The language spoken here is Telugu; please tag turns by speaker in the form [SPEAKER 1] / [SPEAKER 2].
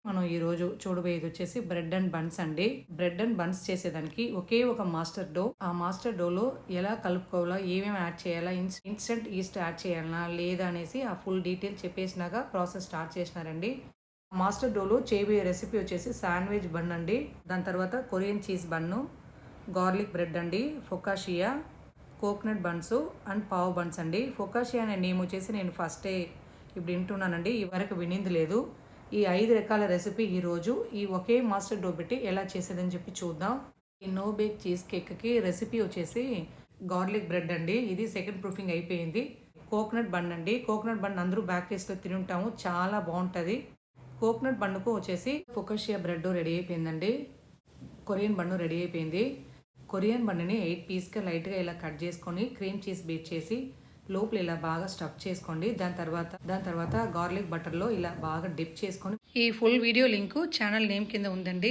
[SPEAKER 1] మనం ఈరోజు చూడబోయేది వచ్చేసి బ్రెడ్ అండ్ బన్స్ అండి. బ్రెడ్ అండ్ బన్స్ చేసేదానికి ఒకే ఒక మాస్టర్ డో. ఆ మాస్టర్ డోలో ఎలా కలుపుకోవాలా, ఏమేమి యాడ్ చేయాలా, ఇన్స్టెంట్ ఈస్ట్ యాడ్ చేయాలా లేదా అనేసి ఆ ఫుల్ డీటెయిల్ చెప్పేసినాక ప్రాసెస్ స్టార్ట్ చేసినారండి. మాస్టర్ డోలో చేయబోయే రెసిపీ వచ్చేసి శాండ్విచ్ బన్ అండి. దాని తర్వాత Korean cheese bun, garlic bread అండి, focaccia, coconut buns and pav buns అండి. ఫొకాషియా అనే నేమ్ వచ్చేసి నేను ఫస్టే ఇప్పుడు వింటున్నానండి, ఈ వరకు వినింది లేదు. ఈ 5 రకాల రెసిపీ ఈరోజు ఈ ఒకే మాస్టర్ డో పెట్టి ఎలా చేసేదని చెప్పి చూద్దాం. ఈ నో బేక్ చీజ్ కేక్కి రెసిపీ వచ్చేసి గార్లిక్ బ్రెడ్ అండి. ఇది సెకండ్ ప్రూఫింగ్ అయిపోయింది. కోకోనట్ బన్ అండి. కోకోనట్ బన్ అందరూ బేకరీస్లో తిని ఉంటాము, చాలా బాగుంటుంది. కోకోనట్ బన్నుకు వచ్చేసి ఫొకాషియా బ్రెడ్ రెడీ అయిపోయిందండి. కొరియన్ బన్ను రెడీ అయిపోయింది. కొరియన్ బన్నుని 8 పీస్గా లైట్గా ఇలా కట్ చేసుకొని క్రీమ్ చీజ్ బీట్ చేసి లోపల ఇలా బాగా స్టఫ్ చేసుకోండి. దాని తర్వాత గార్లిక్ బటర్లో ఇలా బాగా డిప్ చేసుకొని, ఈ full video link channel name కింద ఉందండి,